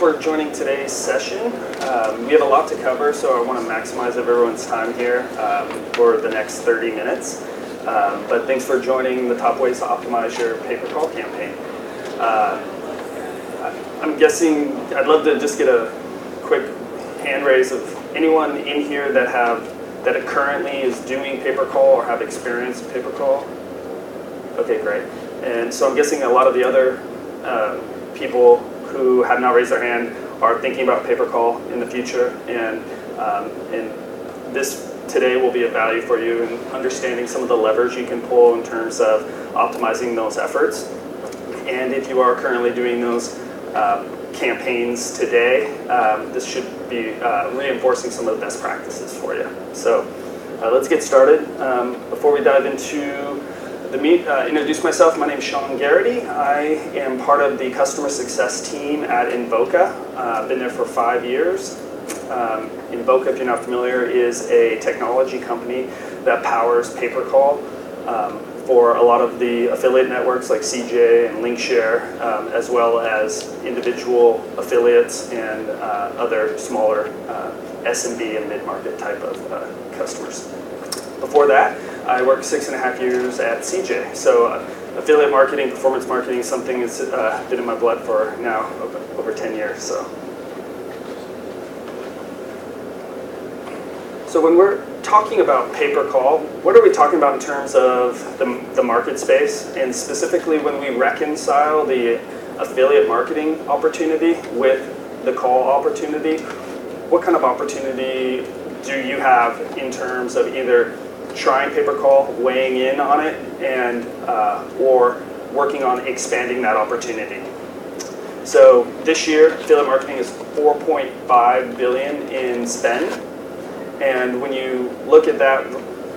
for joining today's session. We have a lot to cover, so I want to maximize everyone's time here for the next 30 minutes. But thanks for joining the top ways to optimize your pay-per-call campaign. I'm guessing I'd love to just get a quick hand raise of anyone in here that currently is doing pay-per-call or have experience with pay-per-call. Okay, great. And so I'm guessing a lot of the other people who have not raised their hand are thinking about pay-per-call in the future, and this today will be of value for you in understanding some of the levers you can pull in terms of optimizing those efforts. And if you are currently doing those campaigns today, this should be reinforcing some of the best practices for you. So let's get started. Before we dive into the meet, introduce myself. My name is Garrity. I am part of the customer success team at Invoca. I've been there for 5 years. Invoca, if you're not familiar, is a technology company that powers pay-per-call for a lot of the affiliate networks like CJ and Linkshare, as well as individual affiliates and other smaller SMB and mid-market type of customers. Before that, I worked 6.5 years at CJ. So affiliate marketing, performance marketing is something that's been in my blood for now over 10 years. So when we're talking about pay-per-call, what are we talking about in terms of the market space? And specifically when we reconcile the affiliate marketing opportunity with the call opportunity, what kind of opportunity do you have in terms of either trying pay-per-call, weighing in on it, and or working on expanding that opportunity? So this year, affiliate marketing is $4.5 billion in spend. And when you look at that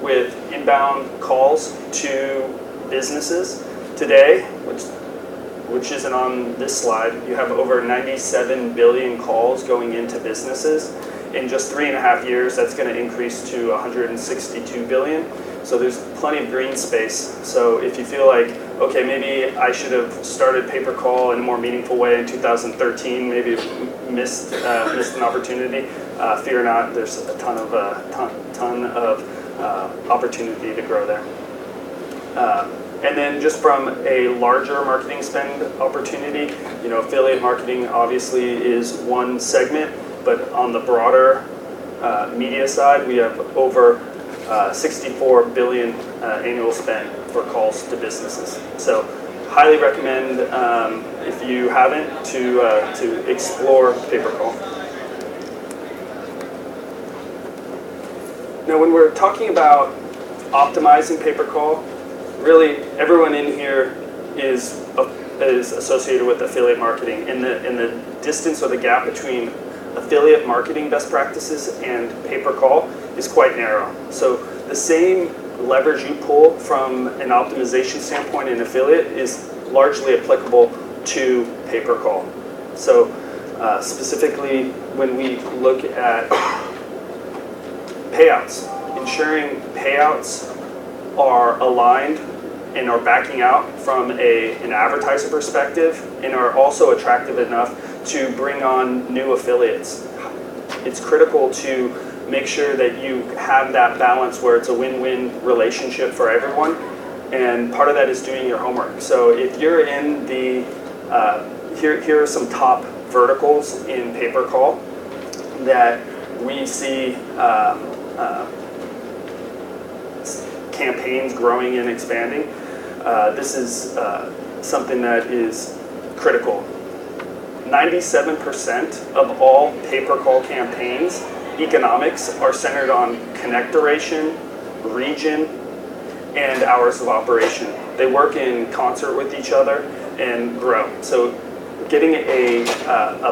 with inbound calls to businesses today, which isn't on this slide, you have over 97 billion calls going into businesses. In just 3.5 years, that's going to increase to 162 billion. So there's plenty of green space. So if you feel like, okay, maybe I should have started pay-per-call in a more meaningful way in 2013, maybe missed an opportunity, fear not. There's a ton of opportunity to grow there. And then just from a larger marketing spend opportunity, affiliate marketing obviously is one segment. But on the broader media side, we have over 64 billion annual spend for calls to businesses. So highly recommend, if you haven't, to explore pay-per-call. Now, when we're talking about optimizing pay-per-call, really everyone in here is associated with affiliate marketing, and the distance or the gap between affiliate marketing best practices and pay-per-call is quite narrow. So the same leverage you pull from an optimization standpoint in affiliate is largely applicable to pay-per-call. So specifically when we look at payouts, ensuring payouts are aligned and are backing out from an advertiser perspective and are also attractive enough to bring on new affiliates. It's critical to make sure that you have that balance where it's a win-win relationship for everyone, and part of that is doing your homework. So if you're in the, here are some top verticals in pay-per-call that we see campaigns growing and expanding. This is something that is critical. 97% of all pay-per-call campaigns economics are centered on connect duration, region, and hours of operation. They work in concert with each other and grow. So getting a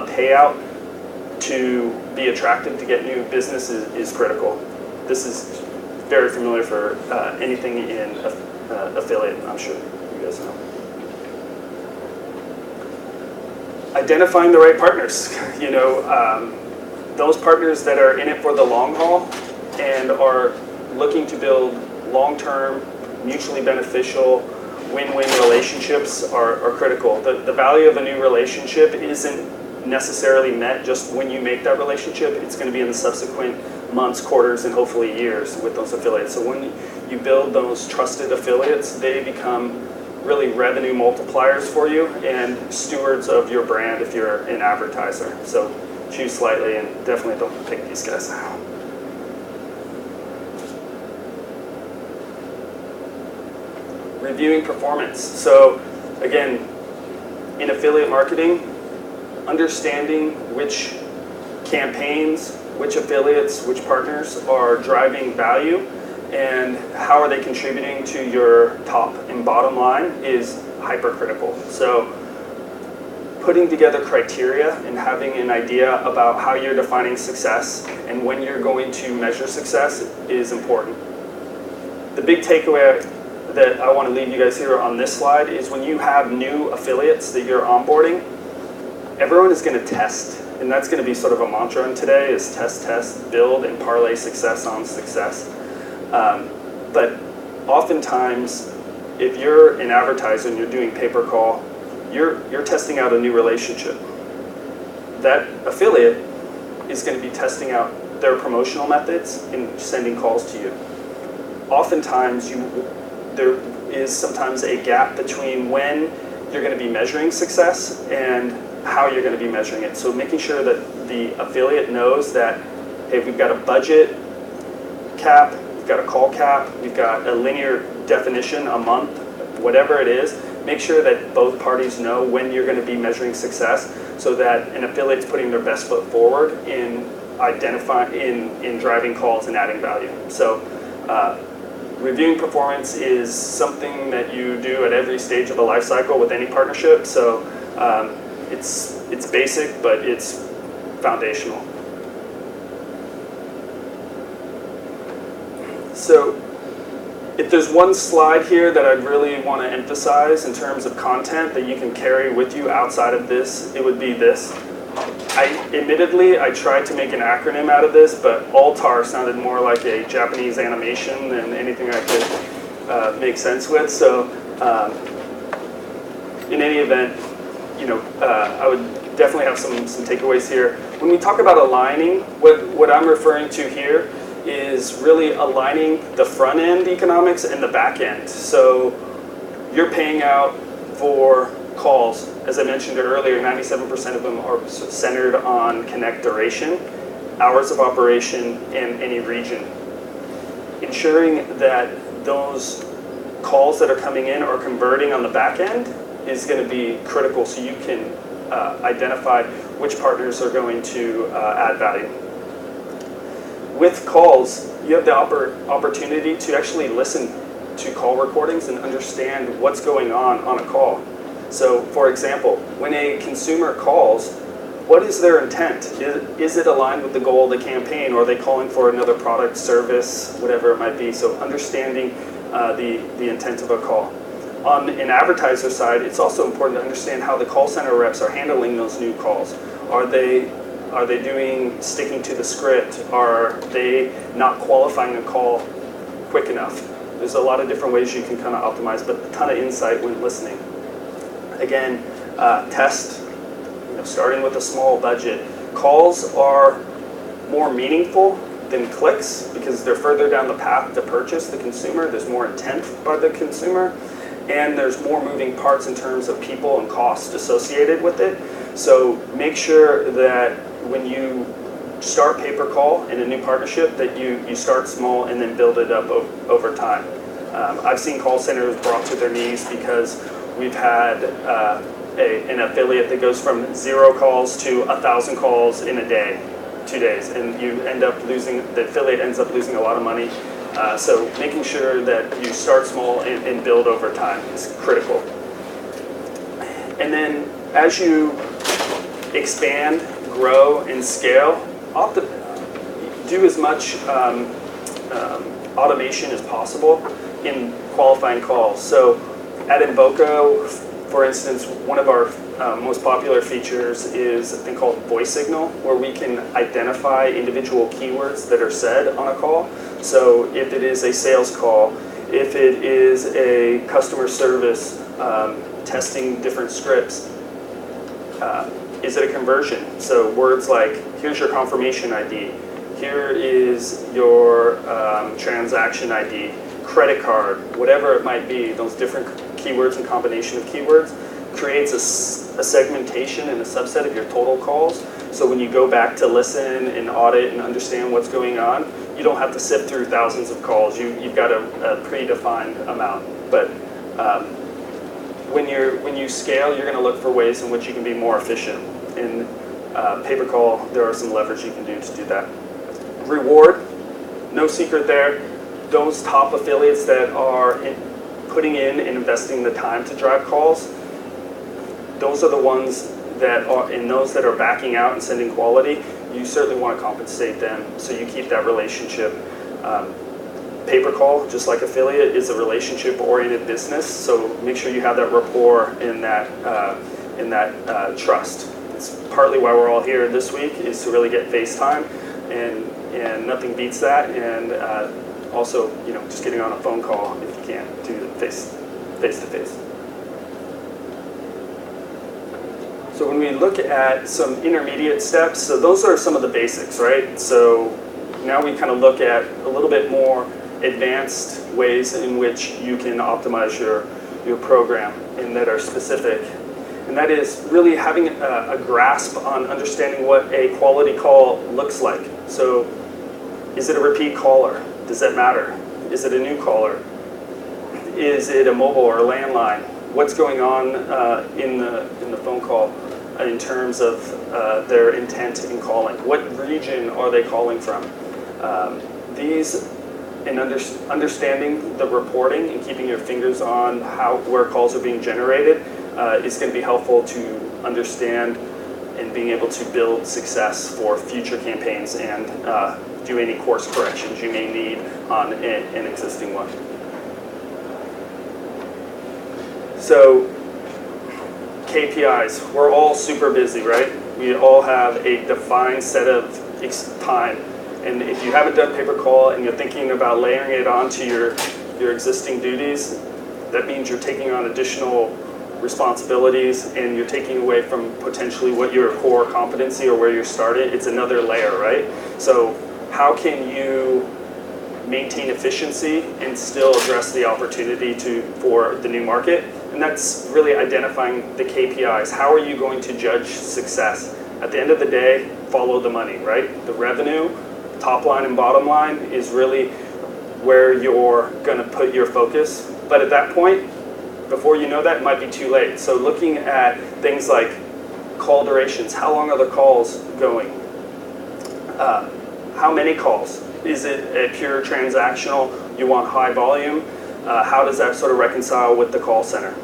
payout to be attractive to get new business is critical. This is very familiar for anything in affiliate, I'm sure you guys know. Identifying the right partners, those partners that are in it for the long haul and are looking to build long-term, mutually beneficial, win-win relationships are critical. The value of a new relationship isn't necessarily met just when you make that relationship. It's going to be in the subsequent months, quarters, and hopefully years with those affiliates. So when you build those trusted affiliates, they become really revenue multipliers for you and stewards of your brand if you're an advertiser. So choose slightly and definitely don't pick these guys out. Reviewing performance. So again, in affiliate marketing, understanding which campaigns, which affiliates, which partners are driving value and how are they contributing to your top and bottom line is hypercritical. So putting together criteria and having an idea about how you're defining success and when you're going to measure success is important. The big takeaway that I want to leave you guys here on this slide is when you have new affiliates that you're onboarding, everyone is going to test. And that's going to be sort of a mantra in today is test, test, build, and parlay success on success. But oftentimes, if you're an advertiser and you're doing pay-per-call, you're testing out a new relationship. That affiliate is going to be testing out their promotional methods and sending calls to you. Oftentimes, there is sometimes a gap between when you're going to be measuring success and how you're going to be measuring it. So making sure that the affiliate knows that, hey, we've got a budget cap, we've got a call cap, we've got a linear definition a month, whatever it is. Make sure that both parties know when you're going to be measuring success so that an affiliate's putting their best foot forward in in driving calls and adding value. So reviewing performance is something that you do at every stage of the life cycle with any partnership. So it's basic, but it's foundational. So if there's one slide here that I'd really want to emphasize in terms of content that you can carry with you outside of this, it would be this. Admittedly, I tried to make an acronym out of this, but ALTAR sounded more like a Japanese animation than anything I could make sense with. So in any event, I would definitely have some takeaways here. When we talk about aligning, what I'm referring to here is really aligning the front end economics and the back end. So you're paying out for calls. As I mentioned earlier, 97% of them are centered on connect duration, hours of operation, and any region. Ensuring that those calls that are coming in are converting on the back end is going to be critical so you can identify which partners are going to add value. With calls, you have the opportunity to actually listen to call recordings and understand what's going on a call. So, for example, when a consumer calls, what is their intent? Is it aligned with the goal of the campaign, or are they calling for another product, service, whatever it might be? So understanding the intent of a call. On an advertiser side, it's also important to understand how the call center reps are handling those new calls. Are they sticking to the script? Are they not qualifying a call quick enough? There's a lot of different ways you can kind of optimize, but a ton of insight when listening. Again, test, starting with a small budget. Calls are more meaningful than clicks because they're further down the path to purchase the consumer. There's more intent by the consumer, and there's more moving parts in terms of people and cost associated with it. So make sure that when you start pay-per-call in a new partnership that you start small and then build it up over time. I've seen call centers brought to their knees because we've had an affiliate that goes from 0 calls to 1,000 calls in a day, 2 days, and the affiliate ends up losing a lot of money. So making sure that you start small and build over time is critical. And then as you expand, grow, and scale, do as much automation as possible in qualifying calls. So at Invoca, for instance, one of our most popular features is a thing called voice signal, where we can identify individual keywords that are said on a call. So if it is a sales call, if it is a customer service testing different scripts, Is it a conversion? So words like, here's your confirmation ID, here is your transaction ID, credit card, whatever it might be, those different keywords and combination of keywords creates a segmentation and a subset of your total calls. So when you go back to listen and audit and understand what's going on, you don't have to sift through thousands of calls. You've got a predefined amount. But when you scale, you're going to look for ways in which you can be more efficient. In pay-per-call, there are some leverage you can do to do that. Reward, no secret there. Those top affiliates that are putting in and investing the time to drive calls, those are the ones that are, and those that are backing out and sending quality, you certainly want to compensate them so you keep that relationship. Pay-per-call, just like affiliate, is a relationship-oriented business, so make sure you have that rapport and that trust. It's partly why we're all here this week, is to really get face time, and nothing beats that. And also, just getting on a phone call if you can't do it face to face. So when we look at some intermediate steps, so those are some of the basics, right? So now we kind of look at a little bit more advanced ways in which you can optimize your program and that are specific. And that is really having a grasp on understanding what a quality call looks like. So is it a repeat caller? Does that matter? Is it a new caller? Is it a mobile or a landline? What's going on in the phone call in terms of their intent in calling? What region are they calling from? These, and understanding the reporting and keeping your fingers on where calls are being generated is going to be helpful to understand and being able to build success for future campaigns and do any course corrections you may need on an existing one. So KPIs, we're all super busy, right? We all have a defined set of time. And if you haven't done pay-per-call and you're thinking about layering it onto your existing duties, that means you're taking on additional responsibilities and you're taking away from potentially what your core competency or where you're started. It's another layer, right? So how can you maintain efficiency and still address the opportunity for the new market? And that's really identifying the KPIs. How are you going to judge success? At the end of the day, follow the money, right? The revenue, top line and bottom line, is really where you're going to put your focus. But at that point, before you know that, it might be too late. So looking at things like call durations, how long are the calls going? How many calls? Is it a pure transactional? You want high volume? How does that sort of reconcile with the call center?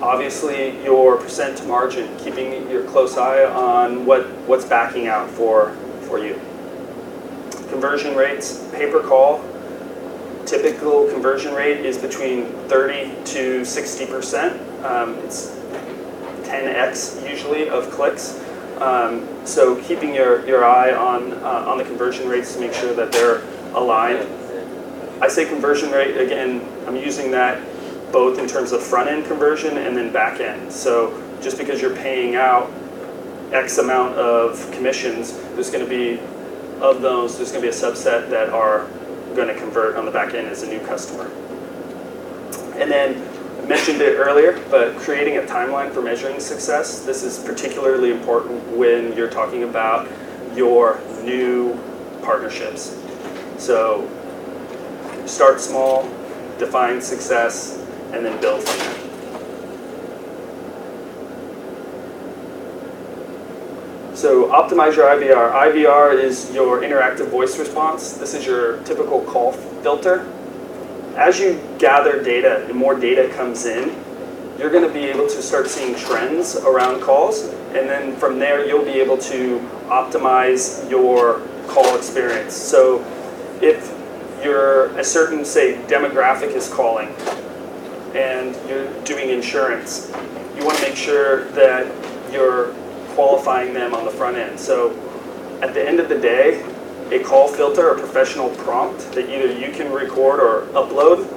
Obviously, your percent margin, keeping your close eye on what's backing out for you. Conversion rates, pay-per-call, typical conversion rate is between 30 to 60%. It's 10x usually of clicks. So keeping your eye on the conversion rates to make sure that they're aligned. I say conversion rate, again, I'm using that both in terms of front-end conversion and then back-end. So just because you're paying out X amount of commissions, there's going to be a subset that are going to convert on the back end as a new customer. And then, I mentioned it earlier, but creating a timeline for measuring success. This is particularly important when you're talking about your new partnerships. So start small, define success, and then build from there. So optimize your IVR. IVR is your interactive voice response. This is your typical call filter. As you gather data and more data comes in, you're going to be able to start seeing trends around calls, and then from there you'll be able to optimize your call experience. So if a certain, say, demographic is calling and you're doing insurance, you want to make sure that you're qualifying them on the front end. So at the end of the day, a call filter, a professional prompt that either you can record or upload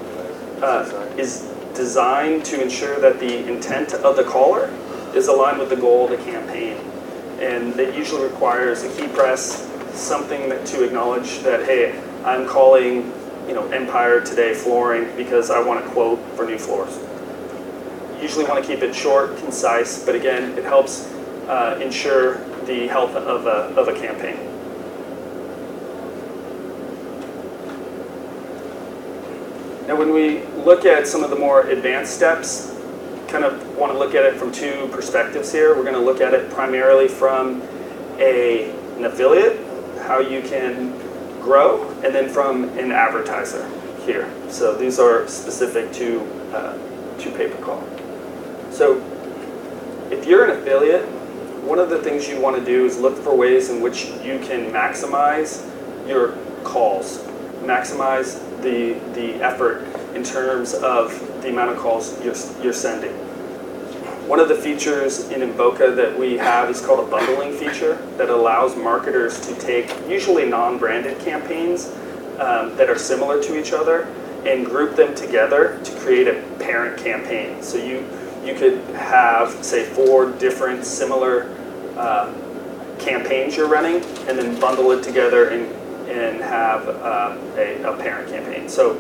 is designed to ensure that the intent of the caller is aligned with the goal of the campaign. And that usually requires a key press, something to acknowledge that, hey, I'm calling Empire Today Flooring because I want a quote for new floors. Usually want to keep it short, concise, but again, it helps ensure the health of a campaign. Now, when we look at some of the more advanced steps, kind of want to look at it from two perspectives here. We're going to look at it primarily from an affiliate, how you can grow, and then from an advertiser here. So these are specific to pay-per-call. So if you're an affiliate, one of the things you want to do is look for ways in which you can maximize your calls, maximize the effort in terms of the amount of calls you're sending. One of the features in Invoca that we have is called a bundling feature that allows marketers to take usually non-branded campaigns that are similar to each other and group them together to create a parent campaign. So you could have, say, 4 different similar campaigns you're running, and then bundle it together and have a parent campaign. So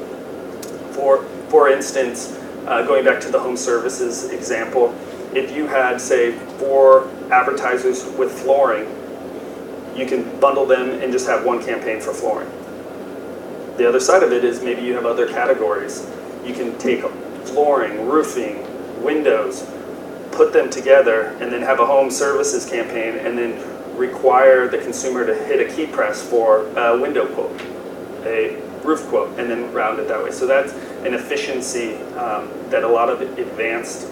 for instance, going back to the home services example, if you had, say, 4 advertisers with flooring, you can bundle them and just have one campaign for flooring. The other side of it is maybe you have other categories. You can take flooring, roofing, windows, put them together, and then have a home services campaign, and then require the consumer to hit a key press for a window quote, a roof quote, and then round it that way. So that's an efficiency that a lot of advanced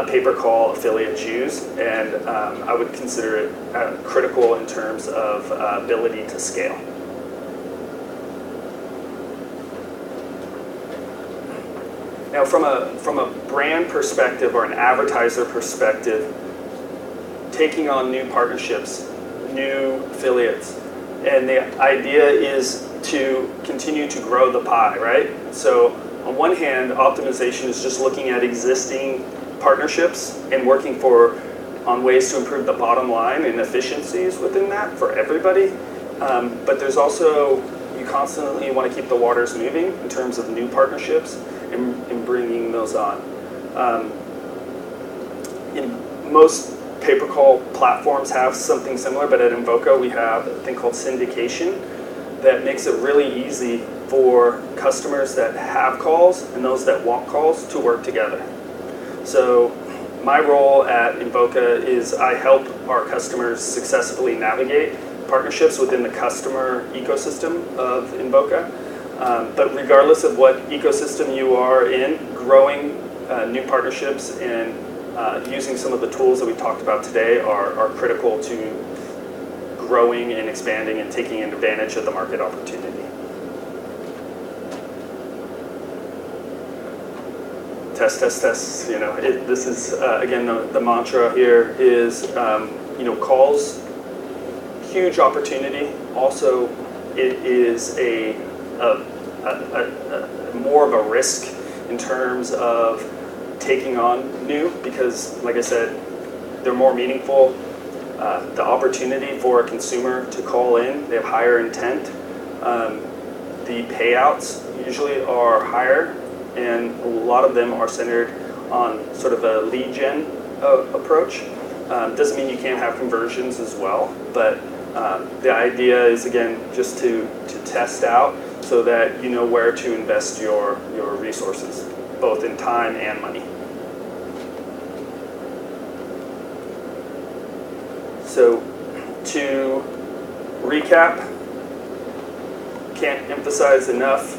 pay-per-call affiliates use, and I would consider it critical in terms of ability to scale. Now, from a brand perspective or an advertiser perspective, taking on new partnerships, new affiliates, and the idea is to continue to grow the pie, right? So on one hand, optimization is just looking at existing partnerships and working on ways to improve the bottom line and efficiencies within that for everybody. But there's also, you constantly want to keep the waters moving in terms of new partnerships and bringing those on. In most pay-per-call platforms have something similar, but at Invoca we have a thing called syndication that makes it really easy for customers that have calls and those that want calls to work together. So my role at Invoca is I help our customers successfully navigate partnerships within the customer ecosystem of Invoca. But regardless of what ecosystem you are in, growing new partnerships and using some of the tools that we talked about today are critical to growing and expanding and taking advantage of the market opportunity. Test, test, test. This is again the mantra here is calls, huge opportunity. Also, it is a more of a risk in terms of taking on new, because like I said, they're more meaningful. The opportunity for a consumer to call in, they have higher intent. The payouts usually are higher, and a lot of them are centered on sort of a lead gen approach. Doesn't mean you can't have conversions as well, but the idea is, again, just to test out so that you know where to invest your resources, both in time and money. So to recap, can't emphasize enough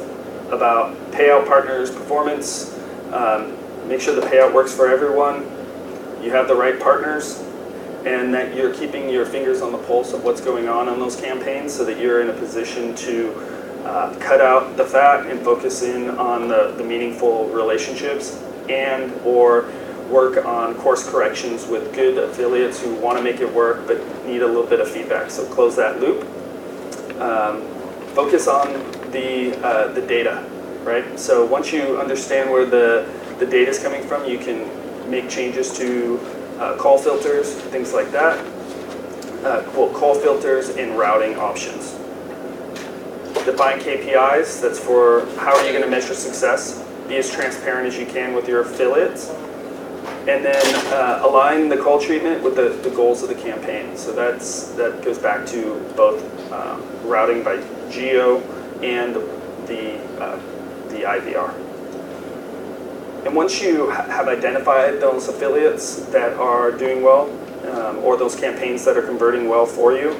about payout partners' performance. Make sure the payout works for everyone. You have the right partners, and that you're keeping your fingers on the pulse of what's going on those campaigns so that you're in a position to cut out the fat and focus in on the meaningful relationships, and or work on course corrections with good affiliates who want to make it work but need a little bit of feedback. So close that loop. Focus on the data, right? So once you understand where the data is coming from, you can make changes to call filters, things like that. Call filters and routing options. Define KPIs, that's for how are you going to measure success. Be as transparent as you can with your affiliates. And then align the call treatment with the goals of the campaign. So that goes back to both routing by geo and the IVR. And once you have identified those affiliates that are doing well, or those campaigns that are converting well for you,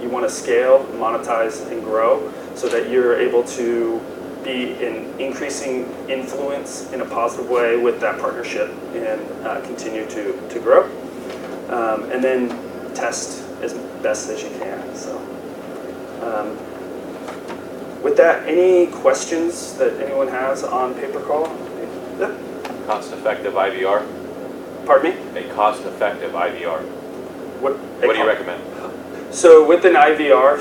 you want to scale, monetize, and grow so that you're able to be in increasing influence in a positive way with that partnership and continue to grow. And then test as best as you can. So with that, any questions that anyone has on pay-per-call? Yeah. Cost-effective IVR? Pardon me? A cost-effective IVR. What do you recommend? So with an IVR,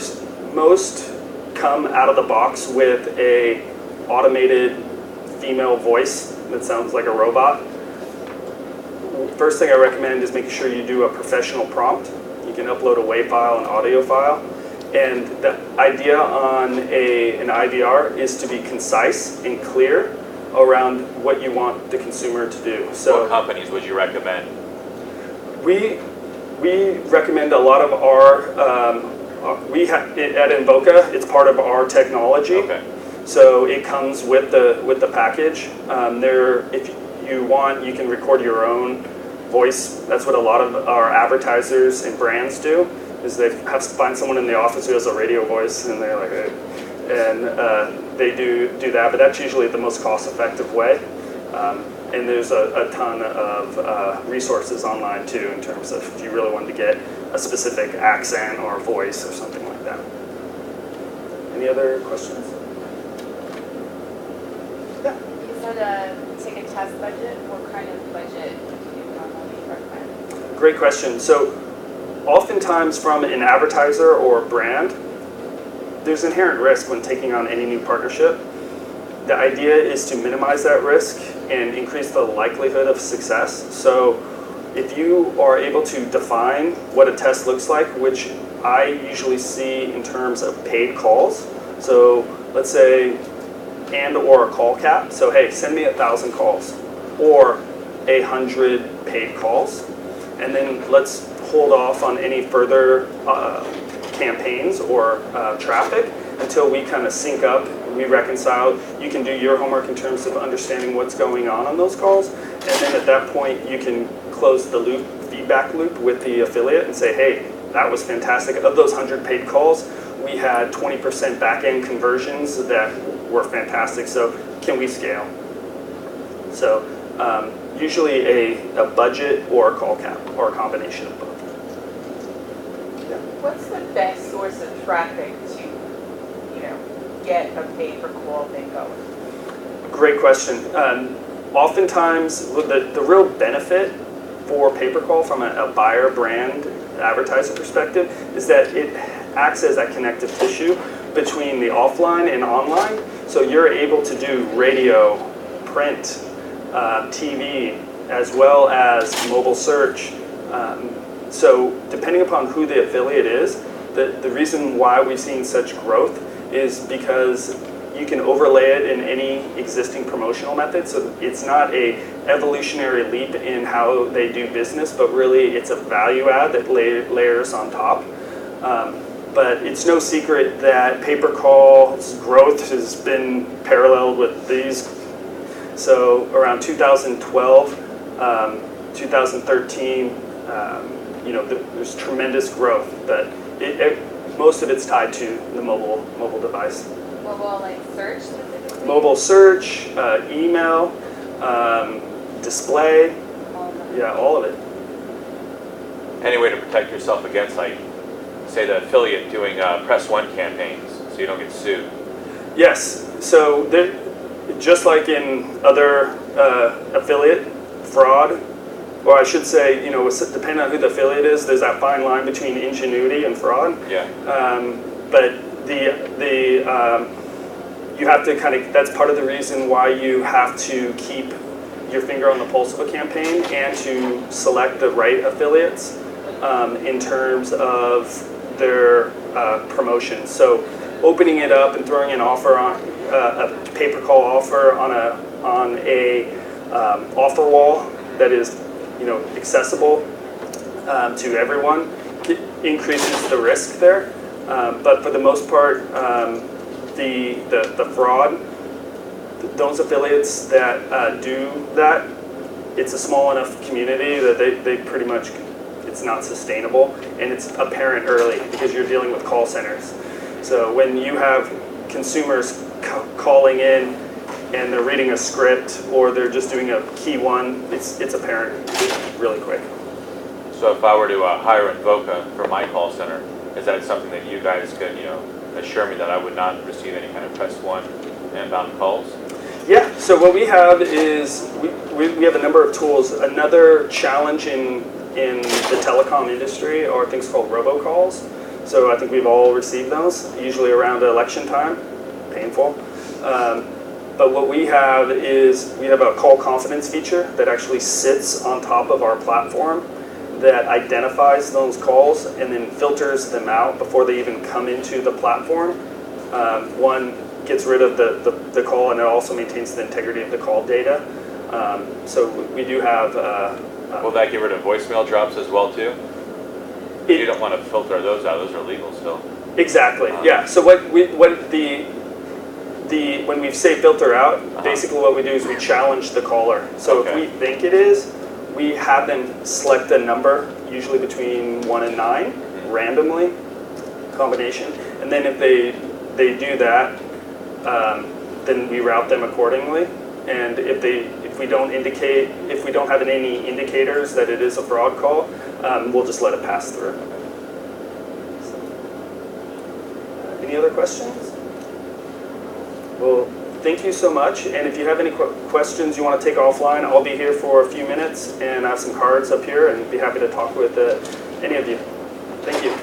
most come out of the box with a automated female voice that sounds like a robot. First thing I recommend is making sure you do a professional prompt. You can upload a WAV file and audio file. And the idea on an IVR is to be concise and clear around what you want the consumer to do. So what companies would you recommend? We recommend a lot of our, we have at Invoca, it's part of our technology. Okay. So it comes with the package. If you want, you can record your own voice. That's what a lot of our advertisers and brands do, is they have to find someone in the office who has a radio voice, and they're like, and they do that. But that's usually the most cost-effective way. And there's a ton of resources online too, in terms of if you really wanted to get a specific accent or voice or something like that. Any other questions? Yeah. You said take a test budget. What kind of budget do you normally recommend? Great question. So oftentimes from an advertiser or brand, there's inherent risk when taking on any new partnership. The idea is to minimize that risk and increase the likelihood of success. So if you are able to define what a test looks like, which I usually see in terms of paid calls. So let's say, and or a call cap. So hey, send me 1,000 calls or 100 paid calls. And then let's hold off on any further campaigns or traffic until we kind of sync up, we reconcile. You can do your homework in terms of understanding what's going on those calls. And then at that point, you can close the loop, feedback loop with the affiliate and say, hey, that was fantastic. Of those 100 paid calls, we had 20% back-end conversions that were fantastic. So can we scale? So usually a budget or a call cap or a combination of both. Yeah. What's the best source of traffic to, get a pay-per-call thing going? Great question. Oftentimes, the real benefit for pay-per-call from a buyer, brand, advertiser perspective is that it acts as that connective tissue between the offline and online. So you're able to do radio, print, TV, as well as mobile search. So depending upon who the affiliate is, the reason why we've seen such growth is because you can overlay it in any existing promotional method. So it's not a evolutionary leap in how they do business, but really it's a value add that layers on top. But it's no secret that pay-per-call's growth has been paralleled with these. So around 2012, 2013, there's tremendous growth. That most of it's tied to the mobile device. Mobile, like search specifically? Mobile search, email, display, all of it. Any way to protect yourself against, say the affiliate doing press one campaigns so you don't get sued? Yes. So just like in other affiliate fraud, or I should say, depending on who the affiliate is, there's that fine line between ingenuity and fraud. Yeah. But you have to that's part of the reason why you have to keep your finger on the pulse of a campaign and to select the right affiliates in terms of their promotion. So opening it up and throwing an offer on a pay-per-call offer on a offer wall that is accessible to everyone increases the risk there. But for the most part, the fraud, those affiliates that do that, it's a small enough community that they pretty much, it's not sustainable, and it's apparent early because you're dealing with call centers. So when you have consumers calling in and they're reading a script or they're just doing a key one, it's apparent really quick. So if I were to hire Invoca for my call center, is that something that you guys could, assure me that I would not receive any kind of press one inbound calls? Yeah, so what we have is we have a number of tools. Another challenge in the telecom industry are things called robocalls. So I think we've all received those, usually around election time. Painful. But what we have is we have a call confidence feature that actually sits on top of our platform that identifies those calls and then filters them out before they even come into the platform. One gets rid of the call, and it also maintains the integrity of the call data. So we do have... Will that get rid of voicemail drops as well too? You don't want to filter those out; those are legal still. Exactly. Yeah. So when we say filter out, basically what we do is we challenge the caller. So if we think it is, we have them select a number, usually between 1 and 9, randomly, combination, and then if they do that, then we route them accordingly. And if we don't have any indicators that it is a fraud call, we'll just let it pass through. So, any other questions? Well, thank you so much. And if you have any questions you want to take offline, I'll be here for a few minutes, and I have some cards up here, and be happy to talk with any of you. Thank you.